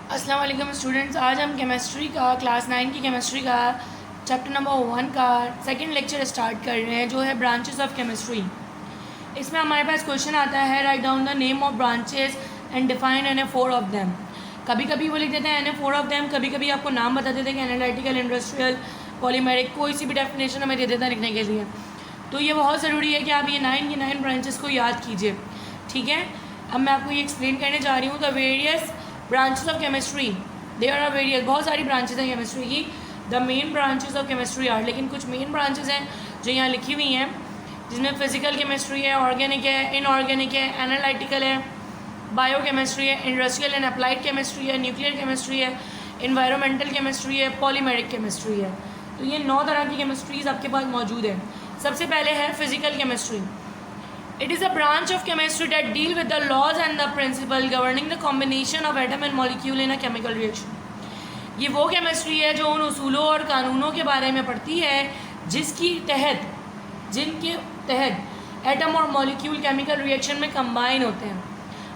अस्सलाम वालेकुम स्टूडेंट्स। आज हम केमिस्ट्री का क्लास 9 की केमिस्ट्री का चैप्टर नंबर 1 का सेकंड लेक्चर स्टार्ट कर रहे हैं, जो है ब्रांचेस ऑफ केमिस्ट्री। इसमें हमारे पास क्वेश्चन आता है, write down the name of branches and define any 4 of them. कभी कभी वो लिख देते हैं एन ए 4 ऑफ देम, कभी कभी आपको नाम बता देते हैं कि एनालिटिकल, इंडस्ट्रियल, पॉलीमेरिक, कोई सी भी डेफिनेशन हमें दे देता है लिखने के लिए। तो ये बहुत ज़रूरी है कि आप ये 9 की 9 ब्रांचेस को याद कीजिए, ठीक है। अब मैं आपको ये एक्सप्लेन करने जा रही हूँ। The various branches of chemistry, there are various, बहुत सारी ब्रांचेस हैं केमिस्ट्री की। The main branches of chemistry are, लेकिन कुछ मेन ब्रांचेस हैं जो यहाँ लिखी हुई हैं, जिसमें फिजिकल केमिस्ट्री है, ऑर्गेनिक है, इनऑर्गेनिक है, एनालिटिकल है, बायोकेमिस्ट्री है, इंडस्ट्रियल एंड अप्लाइड केमिस्ट्री है, न्यूक्लियर केमिस्ट्री है, इन्वायरमेंटल केमिस्ट्री है, पॉलीमेरिक केमिस्ट्री है। तो ये 9 तरह की केमिस्ट्रीज़ आपके पास मौजूद है। सबसे पहले है physical chemistry. It is a branch of chemistry that deal with the laws and the principle governing the combination of atom and molecule in a chemical reaction. ये वो केमिस्ट्री है जो उन उसूलों और कानूनों के बारे में पढ़ती है जिनके तहत एटम और मॉलिक्यूल केमिकल रिएक्शन में कंबाइन होते हैं।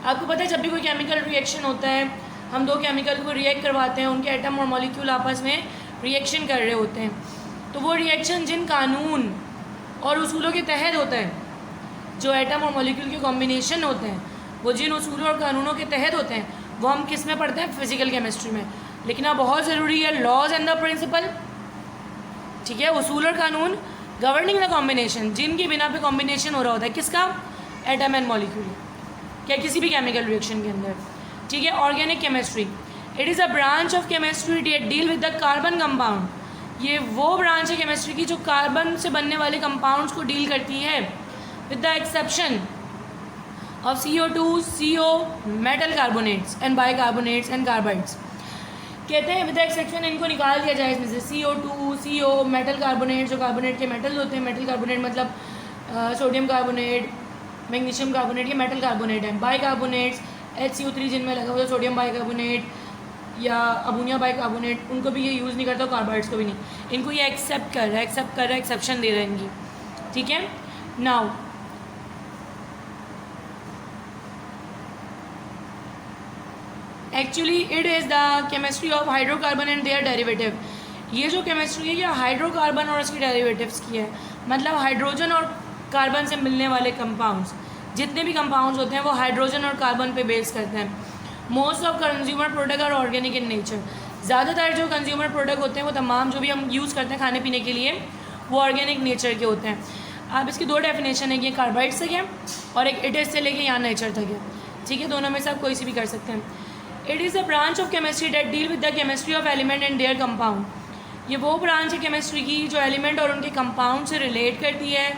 आपको पता है, जब भी कोई केमिकल रिएक्शन होता है, हम दो केमिकल को रिएक्ट करवाते हैं, उनके एटम और मॉलिक्यूल आपस में रिएक्शन कर रहे होते हैं। तो वो रिएक्शन जिन कानून और उसूलों के तहत होता है, जो एटम और मॉलिक्यूल के कॉम्बिनेशन होते हैं, वो जिन उसूलों और कानूनों के तहत होते हैं, वो हम किस में पढ़ते हैं? फिजिकल केमिस्ट्री में। लिखना बहुत ज़रूरी है, लॉज एंड द प्रिंसिपल, ठीक है, उसूल और कानून, गवर्निंग द कॉम्बिनेशन, जिनके बिना पे कॉम्बिनेशन हो रहा होता है, किसका? एटम एंड मॉलिक्यूल, क्या किसी भी केमिकल रिएक्शन के अंदर, ठीक है। Organic chemistry, it is a branch of chemistry that deal with the carbon compound. ये वो ब्रांच है केमिस्ट्री की जो कार्बन से बनने वाले कंपाउंड्स को डील करती है, with the exception of CO2, CO, metal carbonates and bicarbonates and carbides। कहते हैं विद द एक्सेप्शन, इनको निकाल दिया जाए इसमें से। CO2, CO, मेटल कार्बोनेट, जो कार्बोनेट के मेटल होते हैं, मेटल कार्बोनेट मतलब सोडियम कार्बोनेट, मैग्नीशियम कार्बोनेट, ये मेटल कार्बोनेट है। बाइकार्बोनेट्स HCO3 जिनमें लगा हुआ सोडियम बाइकार्बोनेट या अमोनिया बाइकार्बोनेट, उनको भी ये यूज़ नहीं करता, कार्बाइड्स को भी नहीं। इनको ये एक्सेप्ट कर रहा है, एक्सेप्शन दे रहे हैं इनकी, ठीक है। Now actually it is the chemistry of hydrocarbon and their derivative. ये जो केमिस्ट्री है, ये हाइड्रोकार्बन और उसके डेरिवेटिव्स की है। मतलब हाइड्रोजन और कार्बन से मिलने वाले कंपाउंड्स, जितने भी कंपाउंड्स होते हैं वो हाइड्रोजन और कार्बन पे बेस करते हैं। Most of consumer product are organic in nature. ज़्यादातर जो कंज्यूमर प्रोडक्ट होते हैं, वो तमाम जो भी हम यूज़ करते हैं खाने पीने के लिए, वो ऑर्गेनिक नेचर के होते हैं। आप इसकी 2 डेफिनेशन है, ये कार्बाइड से है और एक इट इज़ से लेके यहाँ नेचर तक है, ठीक है। दोनों में से आप कोई सी भी कर सकते हैं। It is a branch of chemistry that deal with the chemistry of element and their compound. ये वो ब्रांच है केमिस्ट्री की जो एलिमेंट और उनके कंपाउंड से रिलेट करती है।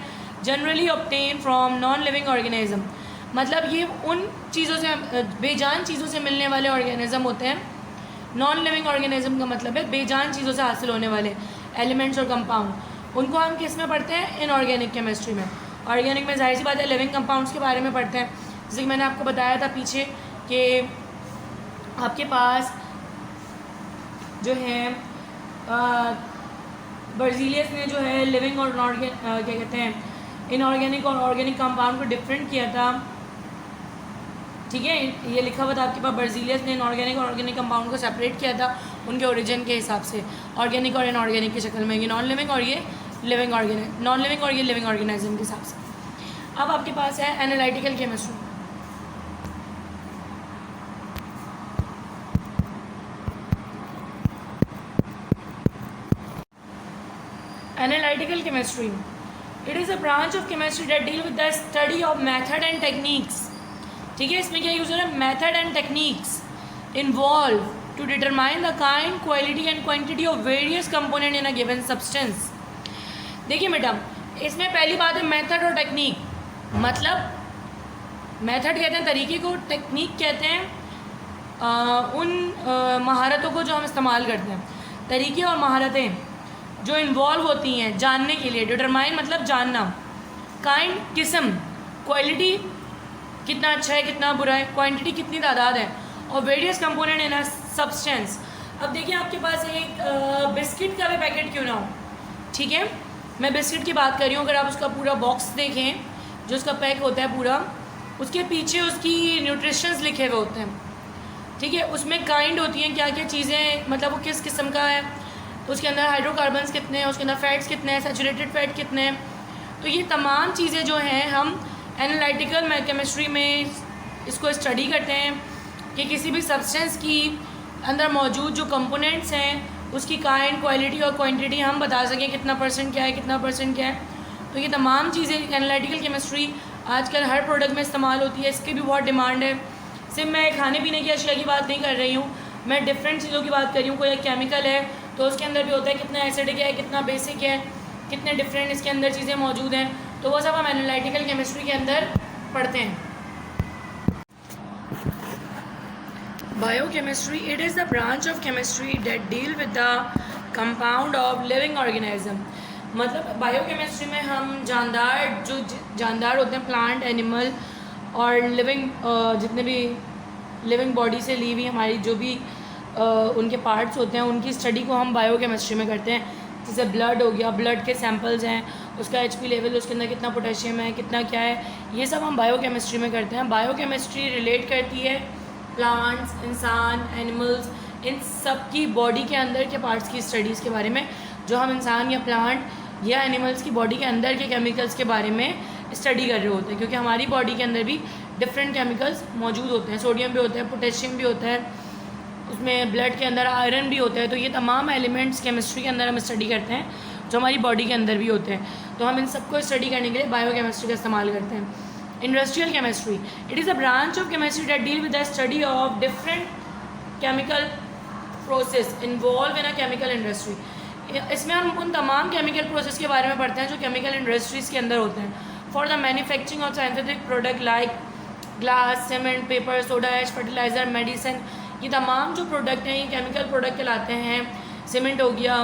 Generally obtain from non living organism, मतलब ये उन चीज़ों से, बेजान चीज़ों से मिलने वाले ऑर्गेनिज्म होते हैं। नॉन लिविंग ऑर्गेनिज्म का मतलब है बेजान चीज़ों से हासिल होने वाले एलिमेंट्स और कंपाउंड। उनको हम किस में पढ़ते हैं? इनऑर्गेनिक केमिस्ट्री में। ऑर्गेनिक में जाहिर सी बात है लिविंग कंपाउंड्स के बारे में पढ़ते हैं। जैसे कि मैंने आपको बताया था पीछे कि आपके पास जो है बर्जीलियस ने जो है लिविंग और क्या कहते हैं, इनऑर्गेनिक और ऑर्गेनिक कंपाउंड को डिफरेंट किया था, ठीक है। ये लिखा हुआ था आपके पास, बर्जीलियस ने इनऑर्गेनिक और ऑर्गेनिक कंपाउंड को सेपरेट किया था उनके ओरिजिन के हिसाब से, ऑर्गेनिक और इनऑर्गेनिक की शक्ल में, ये नॉन लिविंग और ये लिविंग ऑर्गेनिक, नॉन लिविंग और ये लिविंग ऑर्गेनिज्म के हिसाब से। अब आपके पास है analytical chemistry. Analytical chemistry, it is a branch of chemistry that deal with the study of method and techniques, ठीक है। इसमें क्या यूज़ हो रहा है? Method and techniques involve to determine the kind, quality and quantity of various component in a given substance. देखिए madam, इसमें पहली बात है मेथड और टेक्निक। मतलब मेथड कहते हैं तरीके को, टेक्निक कहते हैं उन महारतों को जो हम इस्तेमाल करते हैं। तरीके और महारतें जो इन्वॉल्व होती हैं जानने के लिए, डिटरमाइन मतलब जानना, काइंड किस्म, क्वालिटी कितना अच्छा है कितना बुरा है, क्वांटिटी कितनी तादाद है, और various component in a substance. अब देखिए आपके पास एक बिस्किट का भी पैकेट क्यों ना हो, ठीक है, मैं बिस्किट की बात कर रही हूँ। अगर आप उसका पूरा बॉक्स देखें, जो उसका पैक होता है पूरा, उसके पीछे उसकी न्यूट्रिशंस लिखे हुए होते हैं। ठीक है। उसमें काइंड होती हैं क्या क्या चीज़ें, मतलब वो किस किस्म का है, उसके अंदर हाइड्रोकार्बन्स कितने हैं, उसके अंदर फैट्स कितने हैं, सैचुरेटेड फैट कितने हैं। तो ये तमाम चीज़ें जो हैं हम एनालिटिकल केमिस्ट्री में इसको स्टडी करते हैं कि किसी भी सब्सटेंस की अंदर मौजूद जो कंपोनेंट्स हैं उसकी काइंड, क्वालिटी और क्वांटिटी हम बता सकें कितना परसेंट क्या है, कितना परसेंट क्या है। तो ये तमाम चीज़ें एनालिटिकल केमिस्ट्री आजकल हर प्रोडक्ट में इस्तेमाल होती है, इसकी भी बहुत डिमांड है। सिर्फ मैं खाने पीने की अशिया की बात नहीं कर रही हूँ, मैं डिफरेंट चीज़ों की बात कर रही हूँ। कोई एक केमिकल है तो उसके अंदर भी होता है कितना एसिडिक है, कितना बेसिक है, कितने डिफरेंट इसके अंदर चीज़ें मौजूद हैं, तो वो सब हम एनालिटिकल केमिस्ट्री के अंदर पढ़ते हैं। Biochemistry, it is the branch of chemistry that deal with the compound of living organism. मतलब बायोकेमिस्ट्री में हम जानदार होते हैं, प्लांट, एनिमल और लिविंग, जितने भी लिविंग बॉडी से ली हुई हमारी जो भी उनके पार्ट्स होते हैं उनकी स्टडी को हम बायोकेमिस्ट्री में करते हैं। जैसे ब्लड हो गया, ब्लड के सैंपल्स हैं, उसका HP लेवल, उसके अंदर कितना पोटेशियम है, कितना क्या है, ये सब हम बायोकेमिस्ट्री में करते हैं। बायोकेमिस्ट्री रिलेट करती है प्लांट्स, इंसान, एनिमल्स, इन सब की बॉडी के अंदर के पार्ट्स की स्टडीज़ के बारे में, जो हम इंसान या प्लांट या एनिमल्स की बॉडी के अंदर के केमिकल्स के बारे में स्टडी कर रहे होते हैं, क्योंकि हमारी बॉडी के अंदर भी डिफरेंट केमिकल्स मौजूद होते हैं। सोडियम भी होता है, पोटेशियम भी होता है, उसमें ब्लड के अंदर आयरन भी होता है। तो ये तमाम एलिमेंट्स केमिस्ट्री के अंदर हम स्टडी करते हैं जो हमारी बॉडी के अंदर भी होते हैं। तो हम इन सबको स्टडी करने के लिए बायोकेमिस्ट्री का इस्तेमाल करते हैं। Industrial chemistry, it is a branch of chemistry that deal with the study of different chemical process involve in a chemical industry. इसमें हम उन तमाम केमिकल प्रोसेस के बारे में पढ़ते हैं जो केमिकल इंडस्ट्रीज़ के अंदर होते हैं। For the manufacturing of scientific product like glass, cement, paper, soda ash, fertiliser, medicine, ये तमाम जो प्रोडक्ट हैं ये केमिकल प्रोडक्ट कहलाते हैं। सीमेंट हो गया,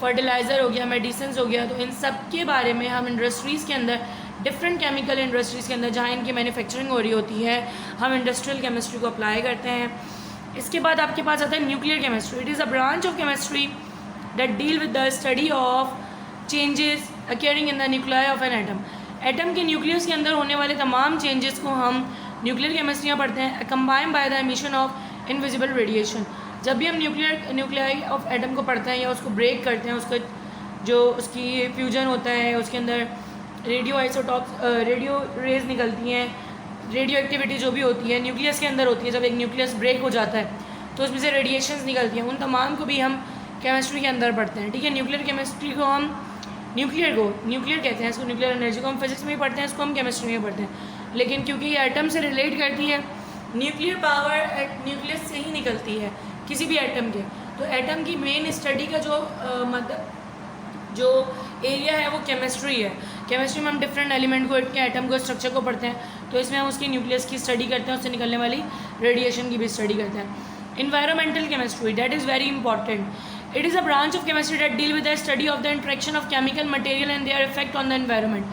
फर्टिलाइज़र हो गया, मेडिसिन हो गया, तो इन सब के बारे में हम इंडस्ट्रीज़ के अंदर, डिफरेंट केमिकल इंडस्ट्रीज़ के अंदर जहाँ इनकी मैन्युफैक्चरिंग हो रही होती है, हम इंडस्ट्रियल केमिस्ट्री को अप्लाई करते हैं। इसके बाद आपके पास आता है nuclear chemistry. It is a branch of chemistry that deal with the study of changes occurring in the nuclei of an atom. Atom के न्यूक्लियस के अंदर होने वाले तमाम चेंजेस को हम न्यूक्लियर केमिस्ट्री में पढ़ते हैं। Combined by the emission of invisible radiation. जब भी हम न्यूक्लियाई ऑफ एटम को पढ़ते हैं या उसको ब्रेक करते हैं, उसका जो उसकी फ्यूजन होता है, उसके अंदर रेडियो आइसोटॉप्स, रेडियो रेज निकलती हैं, रेडियो एक्टिविटी जो भी होती है न्यूक्लियस के अंदर होती है। जब एक न्यूक्लियस ब्रेक हो जाता है तो उसमें से रेडिएशंस निकलती हैं, उन तमाम को भी हम केमिस्ट्री के अंदर पढ़ते हैं। ठीक है, न्यूक्लियर केमिस्ट्री को हम न्यूक्लियर कहते हैं, इसको न्यूक्लियर एनर्जी को हम फिजिक्स में ही पढ़ते हैं, इसको हम केमिस्ट्री में पढ़ते हैं। लेकिन क्योंकि ये एटम से रिलेट करती है, न्यूक्लियर पावर न्यूक्लियस से ही निकलती है किसी भी एटम के, तो एटम की मेन स्टडी का जो एरिया है वो केमिस्ट्री है। केमिस्ट्री में हम डिफरेंट एलिमेंट को, के एटम को, स्ट्रक्चर को पढ़ते हैं, तो इसमें हम उसकी न्यूक्लियस की स्टडी करते हैं, उससे निकलने वाली रेडिएशन की भी स्टडी करते हैं। Environmental chemistry, that is very important. It is a branch of chemistry that deal with the study of the interaction of chemical material and their effect on the environment.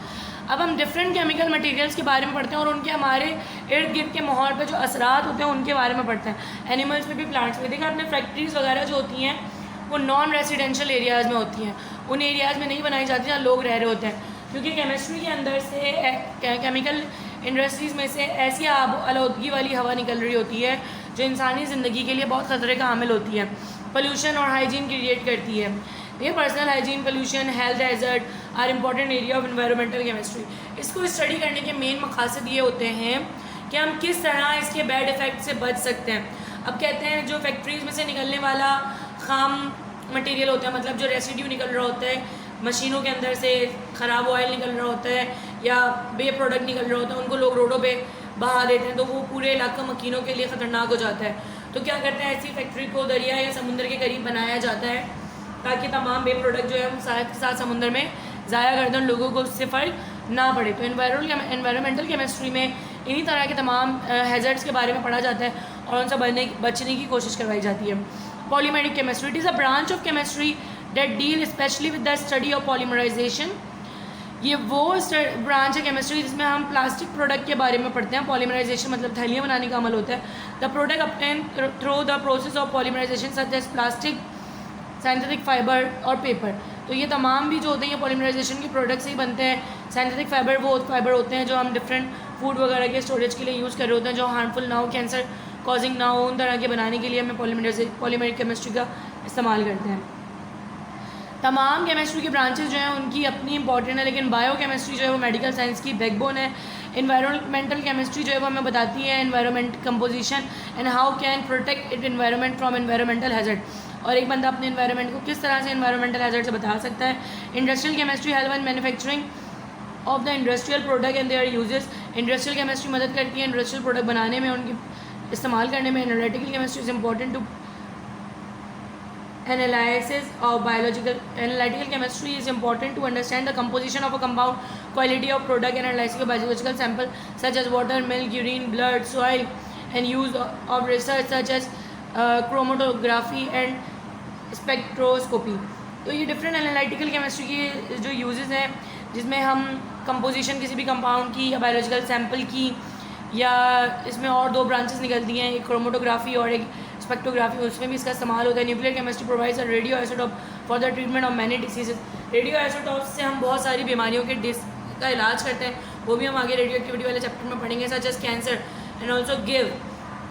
अब हम different chemical materials के बारे में पढ़ते हैं और उनके हमारे इर्द गिर्द के माहौल पर जो असरात होते हैं उनके बारे में पढ़ते हैं। एनिमल्स में भी, प्लांट्स में। देखा आपने, फैक्ट्रीज़ वगैरह जो होती हैं वो नॉन रेसिडेंशियल एरियाज़ में होती हैं, उन एरियाज़ में नहीं बनाई जाती जहाँ लोग रह रहे होते हैं, क्योंकि केमिस्ट्री के अंदर से केमिकल इंडस्ट्रीज़ में से ऐसी आलूदगी वाली हवा निकल रही होती है जो इंसानी ज़िंदगी के लिए बहुत ख़तरे का हामिल होती है, पोल्यूशन और हाइजीन क्रिएट करती है। ये personal hygiene, pollution, health hazard are important area of environmental chemistry. इसको स्टडी करने के मेन मकासद ये होते हैं कि हम किस तरह इसके बैड इफ़ेक्ट से बच सकते हैं। अब कहते हैं जो फैक्ट्रीज़ में से निकलने वाला खाम मटेरियल होता है, मतलब जो रेसिड्यू निकल रहा होता है, मशीनों के अंदर से ख़राब ऑयल निकल रहा होता है या बे प्रोडक्ट निकल रहा होता है, उनको लोग रोडों पे बहा देते हैं, तो वो पूरे इलाका मकीनों के लिए ख़तरनाक हो जाता है। तो क्या करते हैं, ऐसी फैक्ट्री को दरिया या समुद्र के करीब बनाया जाता है ताकि तमाम बे प्रोडक्ट जो है हम साथ समुद्र में ज़ाया कर दें, लोगों को उससे फ़र्क ना पड़े। तो एनवायरमेंटल केमिस्ट्री में इन्हीं तरह के तमाम हैज़र्ड्स के बारे में पढ़ा जाता है और उनसे बचने की कोशिश करवाई जाती है। Polymeric chemistry, it is a branch of chemistry that deal specially with the study of polymerisation. ये वो ब्रांच है केमिस्ट्री जिसमें हम प्लास्टिक प्रोडक्ट के बारे में पढ़ते हैं। पॉलीमराइजेशन मतलब थैलियाँ बनाने का अमल होता है। The product obtain through the process of polymerisation such as plastic, synthetic fibre और पेपर। तो ये तमाम भी जो होते हैं ये पॉलीमराइजेशन के प्रोडक्ट से ही बनते हैं। सिंथेटिक फाइबर वो फाइबर होते हैं जो हम डिफरेंट फूड वगैरह के स्टोरेज के लिए यूज़ कर रहे होते हैं, जो हार्मफुल ना हो, कैंसर कॉजिंग ना हो, उन तरह के बनाने के लिए हमें पॉलीमेरिक केमिस्ट्री का इस्तेमाल करते हैं। तमाम केमिस्ट्री के ब्रांचेस जो हैं उनकी अपनी इंपॉर्टेंट है, लेकिन बायो केमिस्ट्री जो है वो मेडिकल साइंस की बैकबोन है। इन्वायरमेंटल केमिस्ट्री जो है वो हमें बताती है environment composition and how can protect it environment from environmental hazard, और एक बंदा अपने एनवायरमेंट को किस तरह से एनवायरमेंटल हैजर्ड से बचा सकता है। Industrial chemistry help in manufacturing of the industrial product and there uses. Industrial chemistry मदद करती है इंडस्ट्रियल प्रोडक्ट बनाने में, उनकी इस्तेमाल करने में। Analytical chemistry is important to analysis of biological analytical chemistry is important to understand the composition of a compound, quality of product, and analysis of biological sample such as water, milk, urine, blood, soil, and use of research such as chromatography and spectroscopy। तो ये different analytical chemistry की जो uses हैं जिसमें हम composition किसी भी compound की या बायोलॉजिकल सैम्पल की, या इसमें और दो ब्रांचेस निकलती हैं, एक क्रोमेटोग्राफी और एक स्पेक्ट्रोग्राफी, उसमें भी इसका इस्तेमाल होता है। Nuclear chemistry provides a radio isotope for the treatment of many diseases. Radio isotope से हम बहुत सारी बीमारियों के का इलाज करते हैं, वो भी हम आगे रेडियो एक्टिविटी वाले चैप्टर में पढ़ेंगे, such as cancer, and also give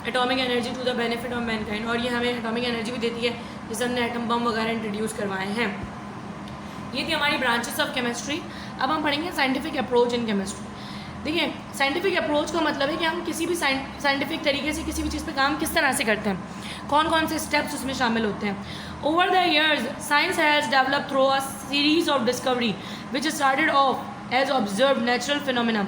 atomic energy to the benefit of mankind, और ये हमें एटॉमिक एनर्जी भी देती है जिससे हमने एटम बम वगैरह इंट्रोड्यूस करवाए हैं। ये थी हमारी ब्रांचेस ऑफ केमिस्ट्री। अब हम पढ़ेंगे साइंटिफिक अप्रोच इन केमिस्ट्री। देखिए, साइंटिफिक अप्रोच का मतलब है कि हम किसी भी साइंटिफिक तरीके से किसी भी चीज़ पे काम किस तरह से करते हैं, कौन कौन से स्टेप्स उसमें शामिल होते हैं। Over the years science has develop through a series of discovery which started off as observe natural phenomena.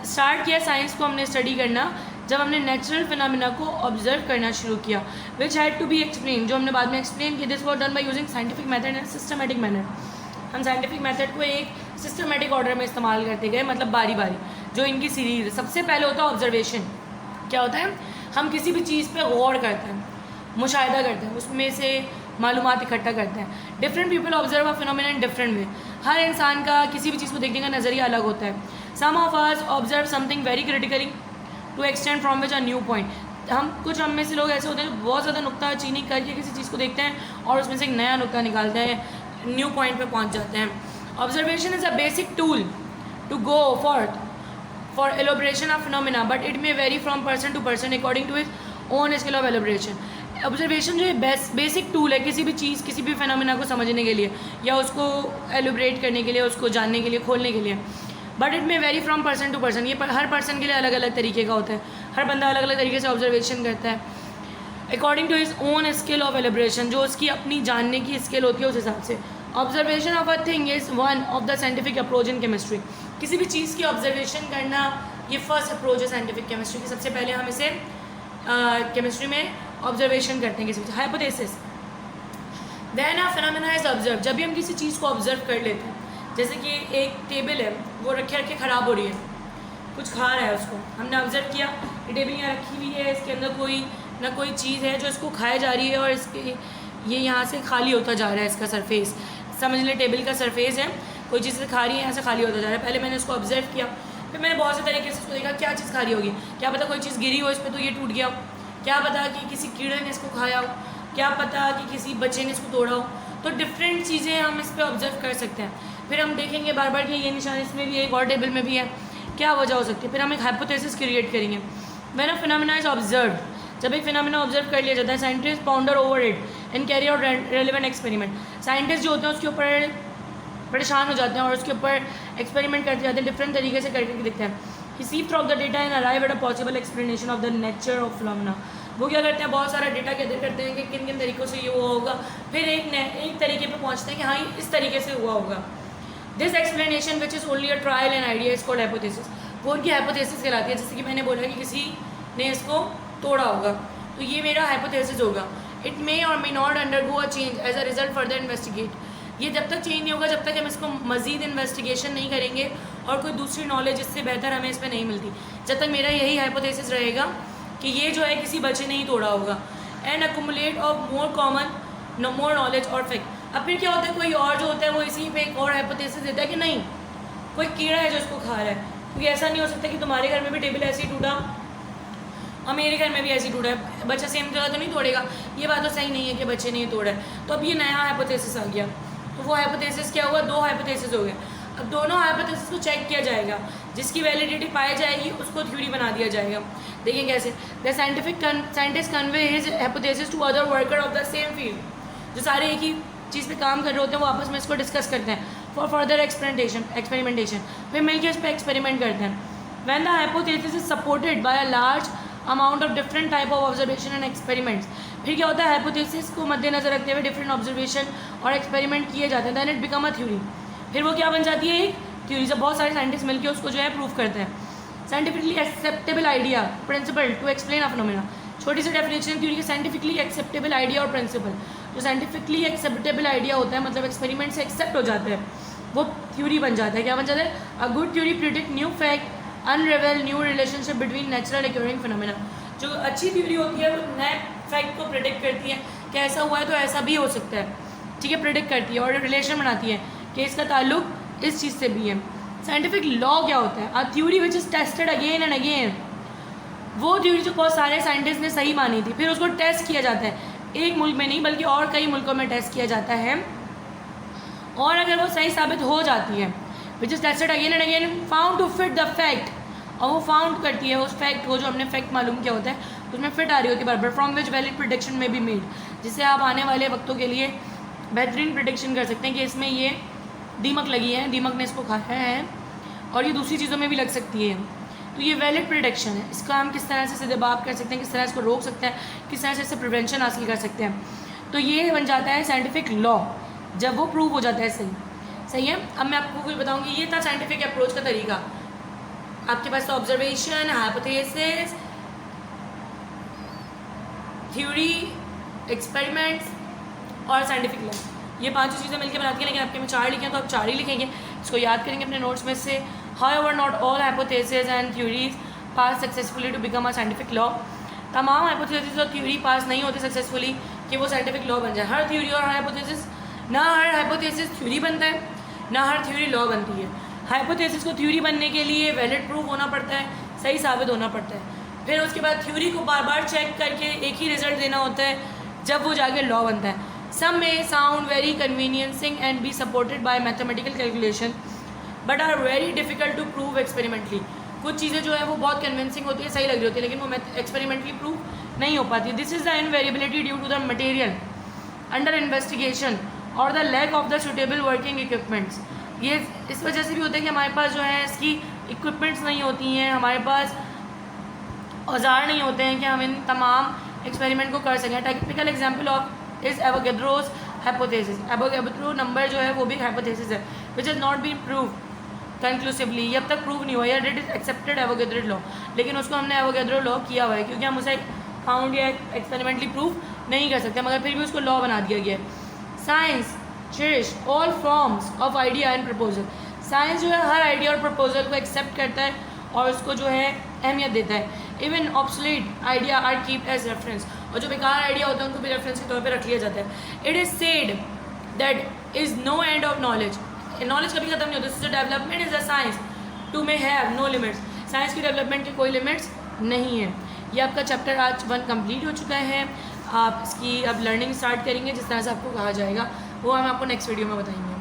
Start किया साइंस को हमने स्टडी करना जब हमने नेचुरल फिनोमिना को ऑब्जर्व करना शुरू किया, which had to be explain, जो हमने बाद में एक्सप्लेन किया। This was done by using scientific method and systematic manner. हम साइंटिफिक मेथड को एक सिस्टमेटिक ऑर्डर में इस्तेमाल करते गए, मतलब बारी बारी। जो इनकी सीरीज, सबसे पहले होता है ऑब्जर्वेशन। क्या होता है, हम किसी भी चीज़ पे गौर करते हैं, मुशाहिदा करते हैं, उसमें से मालूमात इकट्ठा करते हैं। Different people observe a phenomena in different way. हर इंसान का किसी भी चीज़ को देखने का नज़रिया अलग होता है। Some of us observe something very critically to extend from which a new point. हम में से लोग ऐसे होते हैं जो बहुत ज़्यादा नुक्ता चीनी करके किसी चीज़ को देखते हैं और उसमें से एक नया नुक्ता निकालते हैं, न्यू पॉइंट पे पहुंच जाते हैं। Observation is a basic tool to go for elaboration of phenomena, but it may vary from person to person according to it own skill of elaboration. Observation जो है बेसिक टूल है किसी भी चीज़, किसी भी फिनोमिना को समझने के लिए या उसको एलोब्रेट करने के लिए, उसको जानने के लिए, खोलने के लिए। But it may vary from person to person, ये हर पर्सन के लिए अलग अलग तरीके का होता है। हर बंदा अलग अलग तरीके से ऑब्जर्वेशन करता है according to his own skill of elaboration, जो उसकी अपनी जानने की स्किल होती है उस हिसाब से। Observation of a thing is one of the scientific approach in chemistry. किसी भी चीज़ की ऑब्जर्वेशन करना ये फर्स्ट अप्रोच है साइंटिफिक केमिस्ट्री की। सबसे पहले हम इसे केमिस्ट्री में ऑब्जर्वेशन करते हैं किसी चीज़, hypothesis. Then a phenomena is observe. जब भी हम किसी चीज़ को ऑब्जर्व कर लेते हैं, जैसे कि एक टेबल है, वो रखे रखे ख़राब हो रही है, कुछ खा रहा है, उसको हमने ऑब्जर्व किया, ये टेबल यहाँ रखी हुई है, इसके अंदर कोई चीज़ है जो इसको खाई जा रही है और इसके ये यहाँ से खाली होता जा रहा है, इसका सरफेस समझ लें टेबल का सरफेस है, कोई चीज़ खा रही है, यहाँ से खाली होता जा रहा है। पहले मैंने इसको ऑब्जर्व किया, फिर मैंने बहुत से तरीके से इसको देखा, क्या चीज़ खाली होगी, क्या पता कोई चीज़ गिरी हो इस पर तो ये टूट गया हो, क्या पता कि किसी कीड़े ने इसको खाया हो, क्या पता कि किसी बच्चे ने इसको तोड़ा हो। तो डिफरेंट चीज़ें हम इस पर ऑब्जर्व कर सकते हैं। फिर हम देखेंगे बार बार कि ये निशान इसमें भी है, एक और टेबल में भी है, क्या वजह हो सकती है। फिर हम एक हाइपोथेसिस क्रिएट करेंगे। When a phenomena is observe, जब एक फिनोमेना ऑब्जर्व कर लिया जाता है, scientist pounder over it and carry out relevant experiment. Scientist जो होते हैं उसके ऊपर परेशान हो जाते हैं और उसके ऊपर एक्सपेरिमेंट करते जाते हैं, डिफरेंट तरीके से करके देखते हैं। Receive through of the data and arrive at a possible explanation of the nature of phenomena. वो क्या करते हैं, बहुत सारा डेटा गैदर करते हैं कि किन किन तरीक़ों से ये हुआ होगा, फिर एक तरीके पे पहुंचते हैं कि हाँ ये इस तरीके से हुआ होगा। This explanation which is only a trial and idea is called hypothesis. वो उनकी हाइपोथेसिस कहलाती है। जैसे कि मैंने बोला कि किसी ने इसको तोड़ा होगा, तो ये मेरा हाइपोथेसिस होगा। It may or may not undergo a change as a result further investigate. ये जब तक चेंज नहीं होगा, जब तक हम इसको मज़ीद इन्वेस्टिगेशन नहीं करेंगे और कोई दूसरी नॉलेज इससे बेहतर हमें इस पर नहीं मिलती, जब तक मेरा यही हाइपोथेसिस रहेगा कि ये जो है किसी बच्चे ने ही तोड़ा होगा। And accumulate of more knowledge और फैक्ट। अब फिर क्या होता है, कोई और जो होता है वो इसी पे एक और हाइपोथेसिस देता है कि नहीं कोई कीड़ा है जो इसको खा रहा है, क्योंकि ऐसा नहीं हो सकता कि तुम्हारे घर में भी टेबल ऐसे ही टूटा और मेरे घर में भी ऐसे ही टूटा है, बच्चा सेम जगह तो नहीं तोड़ेगा। ये बात तो सही नहीं है कि बच्चे ने ही तोड़ा है। तो अब ये नया हाइपोथेसिस आ गया। तो वो हाइपोथेसिस क्या हुआ, दो हाइपोथेसिस हो गए। अब दोनों हाइपोथेसिस को चेक किया जाएगा, जिसकी वैलिडिटी पाई जाएगी उसको थ्योरी बना दिया जाएगा। देखिए कैसे, the scientist convey his hypothesis to other worker of the same field. जो सारे एक ही चीज़ पे काम कर रहे होते हैं वो आपस में इसको डिस्कस करते हैं फॉर फर्दर एक्सपेरिमेंटेशन, फिर मिलकर इस पर एक्सपेरिमेंट करते हैं। When the hypothesis is supported by a large amount of different type of observation and experiments, फिर क्या होता है, हाइपोथेसिस को मद्देनजर रखते हुए डिफरेंट ऑब्जर्वेशन और एक्सपेरिमेंट किए जाते हैं, then it become a theory. फिर वो क्या बन जाती है, एक थ्योरी। जब बहुत सारे साइंटिस्ट मिलकर उसको जो है प्रूव करते हैं। Scientifically acceptable idea principle to explain a phenomena, छोटी सी डेफिनेशन थ्योरी के साइंटिफिकली एक्सेप्टेबल आइडिया और प्रिंसिपल। जो साइंटिफिकली एक्सेप्टेबल आइडिया होता है, मतलब एक्सपेरिमेंट से एक्सेप्ट हो जाता है, वो थ्योरी बन जाता है। क्या बन जाता है, a good theory predict new fact, unravel new relationship between natural occurring phenomena. जो अच्छी थ्योरी होती है वो नए फैक्ट को प्रिडिक्ट करती है कि ऐसा हुआ है तो ऐसा भी हो सकता है, ठीक है, प्रिडिक्ट करती है और रिलेशन बनाती है कि इसका ताल्लुक इस चीज़ से भी है। साइंटिफिक लॉ क्या होता है, a theory which is tested again and again. वो थ्योरी जो बहुत सारे साइंटिस्ट ने सही मानी थी, फिर उसको टेस्ट किया जाता है, एक मुल्क में नहीं बल्कि और कई मुल्कों में टेस्ट किया जाता है, और अगर वो सही साबित हो जाती है, which is tested again and again found to fit the fact, और वो फाउंड करती है उस फैक्ट को, जो हमने फैक्ट मालूम किया होता है उसमें फिट आ रही होती है बराबर, फ्रॉम विच वैलिड प्रिडिक्शन में बी मेड, जिससे आप आने वाले वक्तों के लिए बेहतरीन प्रिडिक्शन कर सकते हैं कि इसमें ये दीमक लगी है, दीमक ने इसको खाया है और ये दूसरी चीज़ों में भी लग सकती है। तो ये वैलिड प्रिडिक्शन है, इसका हम किस तरह से सीधे बात कर सकते हैं, किस तरह इसको रोक सकते हैं, किस तरह से इससे प्रिवेंशन हासिल कर सकते हैं। तो ये बन जाता है साइंटिफिक लॉ, जब वो प्रूव हो जाता है सही है। अब मैं आपको कुछ बताऊंगी, ये था साइंटिफिक अप्रोच का तरीका। आपके पास ऑब्जर्वेशन, हाइपोथेसिस, थ्योरी, एक्सपेरिमेंट्स और साइंटिफिक लॉ, ये पांचों चीज़ें मिलकर बनाती हैं। लेकिन आपके में 4 लिखे हैं तो आप 4 ही लिखेंगे, इसको याद करेंगे अपने नोट्स में से। However, not all hypotheses and theories pass successfully to become a scientific law. तमाम हाइपोथेसिस और थ्योरी पास नहीं होते सक्सेसफुली कि वो साइंटिफिक लॉ बन जाए। हर थ्योरी और हाइपोथेसिस, ना हर हाइपोथेसिस थ्योरी बनता है, ना हर थ्योरी लॉ बनती है। हाइपोथेसिस को थ्योरी बनने के लिए वैलिड प्रूफ होना पड़ता है, सही साबित होना पड़ता है। फिर उसके बाद थ्योरी को बार बार चेक करके एक ही रिजल्ट देना होता है, जब वो जाके लॉ बनता है। Some may sound very convincing and be supported by mathematical calculation but are very difficult to prove experimentally. कुछ चीज़ें जो है वो बहुत कन्विंसिंग होती है, सही लग रही होती है, लेकिन वो एक्सपेरिमेंटली प्रूव नहीं हो पाती। This is the invariability due to the material under investigation और the lack of the suitable working equipments. ये इस वजह से भी होता है कि हमारे पास जो है इसकी इक्विपमेंट्स नहीं होती हैं, हमारे पास औजार नहीं होते हैं कि हम इन तमाम एक्सपेरिमेंट को कर सकें। Technical example of is Avogadro's hypothesis. Avogadro number जो है वो भी हाइपोथेसिस है which is not been prove conclusively, ये अब तक प्रूव नहीं हुआ, या did is accepted Avogadro law, लेकिन उसको हमने एवोगैड्रो लॉ किया हुआ है क्योंकि हम उसे फाउंड या एक्सपेरिमेंटली प्रूव नहीं कर सकते, मगर फिर भी उसको लॉ बना दिया गया है। Science cherish all forms of idea and proposal. Science जो है हर आइडिया और प्रपोजल को एक्सेप्ट करता है और उसको जो है अहमियत देता है। Even obsolete idea are keep as reference, और जो बेकार आइडिया होता है उनको भी रेफरेंस के तौर पर रख लिया जाता है। It is said that is no end of knowledge. Knowledge कभी खत्म नहीं होता। Development is a science to may have no limits. Science की डेवलपमेंट के कोई लिमिट्स नहीं है। ये आपका चैप्टर आज 1 कंप्लीट हो चुका है। आप इसकी अब लर्निंग स्टार्ट करेंगे, जिस तरह से आपको कहा जाएगा वो हम आपको नेक्स्ट वीडियो में बताएंगे।